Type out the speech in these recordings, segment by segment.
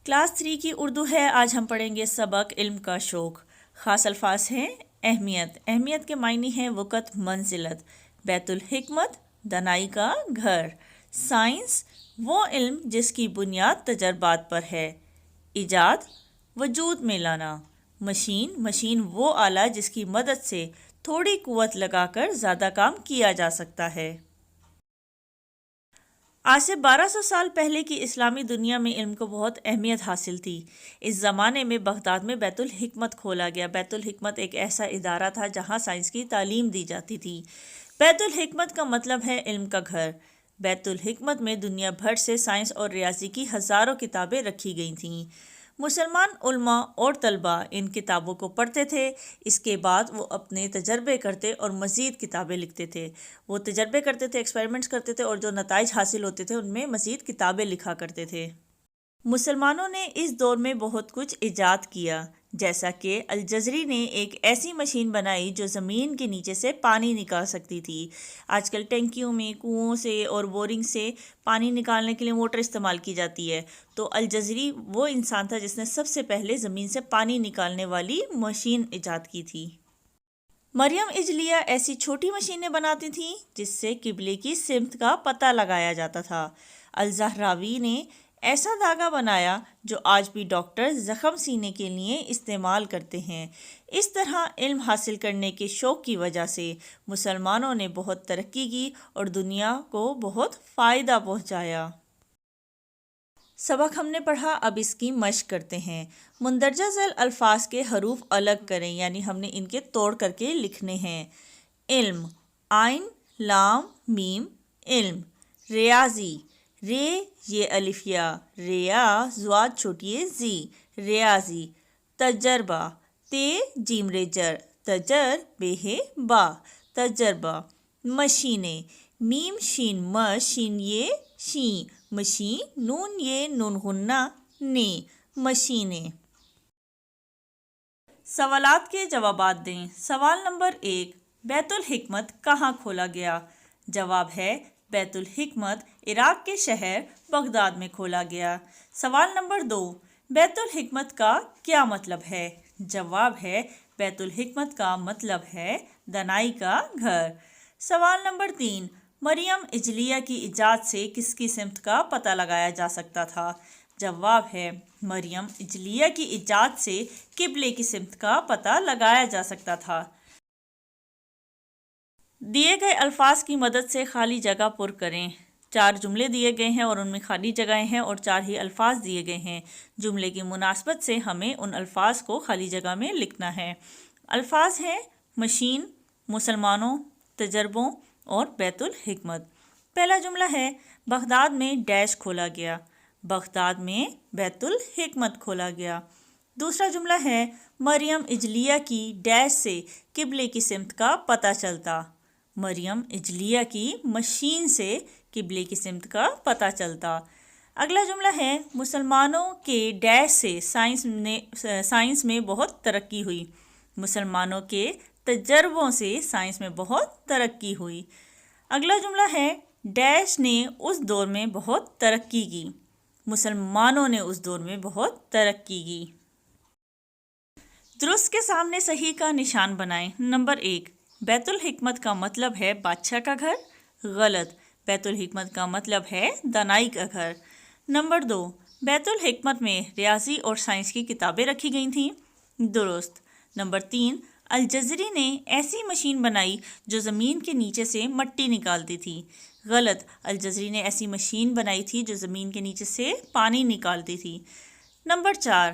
Class 3 کی اردو ہے۔ آج ہم پڑھیں گے سبق علم کا شوق۔ خاص الفاظ ہیں اہمیت۔ اہمیت کے معنی ہیں وقت، منزلت۔ بیت الحکمت، دانائی کا گھر۔ سائنس، وہ علم جس کی بنیاد تجربات پر ہے۔ ایجاد، وجود میں لانا۔ مشین وہ آلہ جس کی مدد سے تھوڑی قوت لگا کر زیادہ کام کیا جا سکتا ہے۔ آج سے 1200 سال پہلے کی اسلامی دنیا میں علم کو بہت اہمیت حاصل تھی۔ اس زمانے میں بغداد میں بیت الحکمت کھولا گیا۔ بیت الحکمت ایک ایسا ادارہ تھا جہاں سائنس کی تعلیم دی جاتی تھی۔ بیت الحکمت کا مطلب ہے علم کا گھر۔ بیت الحکمت میں دنیا بھر سے سائنس اور ریاضی کی ہزاروں کتابیں رکھی گئی تھیں۔ مسلمان علماء اور طلباء ان کتابوں کو پڑھتے تھے۔ اس کے بعد وہ اپنے تجربے کرتے اور مزید کتابیں لکھتے تھے۔ وہ تجربے کرتے تھے، ایکسپیریمنٹس کرتے تھے، اور جو نتائج حاصل ہوتے تھے ان میں مزید کتابیں لکھا کرتے تھے۔ مسلمانوں نے اس دور میں بہت کچھ ایجاد کیا، جیسا کہ الجزری نے ایک ایسی مشین بنائی جو زمین کے نیچے سے پانی نکال سکتی تھی۔ آج کل ٹینکیوں میں، کنوؤں سے اور بورنگ سے پانی نکالنے کے لیے موٹر استعمال کی جاتی ہے، تو الجزری وہ انسان تھا جس نے سب سے پہلے زمین سے پانی نکالنے والی مشین ایجاد کی تھی۔ مریم اجلیہ ایسی چھوٹی مشینیں بناتی تھیں جس سے قبلے کی سمت کا پتہ لگایا جاتا تھا۔ الزہراوی نے ایسا دھاگا بنایا جو آج بھی ڈاکٹر زخم سینے کے لیے استعمال کرتے ہیں۔ اس طرح علم حاصل کرنے کے شوق کی وجہ سے مسلمانوں نے بہت ترقی کی اور دنیا کو بہت فائدہ پہنچایا۔ سبق ہم نے پڑھا، اب اس کی مشق کرتے ہیں۔ مندرجہ ذیل الفاظ کے حروف الگ کریں، یعنی ہم نے ان کے توڑ کر کے لکھنے ہیں۔ علم، عین لام میم علم۔ ریاضی، رے یہ الف یا، ریا زواد چھوٹی ہے زی ریاضی۔ تجربہ، تے جیم ریجر تجر بے با تجربہ۔ مشینیں، میم شین شین یہ شین مشین، نون یہ نون غنہ نے مشینیں۔ سوالات کے جوابات دیں۔ سوال نمبر 1، بیت الحکمت کہاں کھولا گیا؟ جواب ہے بیت الحکمت عراق کے شہر بغداد میں کھولا گیا۔ سوال نمبر 2، بیت الحکمت کا کیا مطلب ہے؟ جواب ہے بیت الحکمت کا مطلب ہے دانائی کا گھر۔ سوال نمبر 3، مریم اجلیہ کی ایجاد سے کس کی سمت کا پتہ لگایا جا سکتا تھا؟ جواب ہے مریم اجلیہ کی ایجاد سے قبلے کی سمت کا پتہ لگایا جا سکتا تھا۔ دیے گئے الفاظ کی مدد سے خالی جگہ پر کریں۔ 4 جملے دیے گئے ہیں اور ان میں خالی جگہیں ہیں اور 4 ہی الفاظ دیے گئے ہیں۔ جملے کی مناسبت سے ہمیں ان الفاظ کو خالی جگہ میں لکھنا ہے۔ الفاظ ہیں مشین، مسلمانوں، تجربوں اور بیت الحکمت۔ پہلا جملہ ہے بغداد میں ڈیش کھولا گیا۔ بغداد میں بیت الحکمت کھولا گیا۔ دوسرا جملہ ہے مریم اجلیہ کی ڈیش سے قبلے کی سمت کا پتہ چلتا۔ مریم اجلیہ کی مشین سے قبلے کی سمت کا پتہ چلتا۔ اگلا جملہ ہے مسلمانوں کے ڈیش سے سائنس میں بہت ترقی ہوئی۔ مسلمانوں کے تجربوں سے سائنس میں بہت ترقی ہوئی۔ اگلا جملہ ہے ڈیش نے اس دور میں بہت ترقی کی۔ مسلمانوں نے اس دور میں بہت ترقی کی۔ درست کے سامنے صحیح کا نشان بنائیں۔ نمبر 1، بیت الحکمت کا مطلب ہے بادشاہ کا گھر۔ غلط، بیت الحکمت کا مطلب ہے دانائی کا گھر۔ نمبر 2، بیت الحکمت میں ریاضی اور سائنس کی کتابیں رکھی گئی تھیں۔ درست۔ نمبر 3، الجزری نے ایسی مشین بنائی جو زمین کے نیچے سے مٹی نکالتی تھی۔ غلط، الجزری نے ایسی مشین بنائی تھی جو زمین کے نیچے سے پانی نکالتی تھی۔ نمبر 4،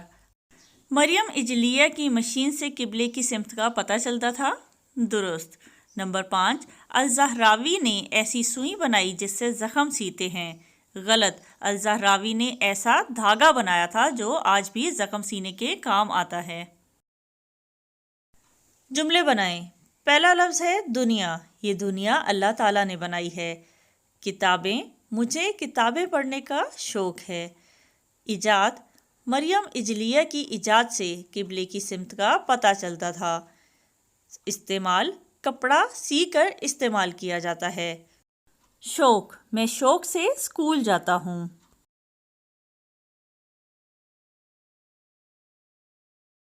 مریم اجلیہ کی مشین سے قبلے کی سمت کا پتہ چلتا تھا۔ درست۔ نمبر 5، الزہراوی نے ایسی سوئی بنائی جس سے زخم سیتے ہیں۔ غلط، الزہراوی نے ایسا دھاگا بنایا تھا جو آج بھی زخم سینے کے کام آتا ہے۔ جملے بنائیں۔ پہلا لفظ ہے دنیا۔ یہ دنیا اللہ تعالیٰ نے بنائی ہے۔ کتابیں، مجھے کتابیں پڑھنے کا شوق ہے۔ ایجاد، مریم اجلیہ کی ایجاد سے قبلے کی سمت کا پتہ چلتا تھا۔ استعمال، کپڑا سی کر استعمال کیا جاتا ہے۔ شوق، میں شوق سے اسکول جاتا ہوں۔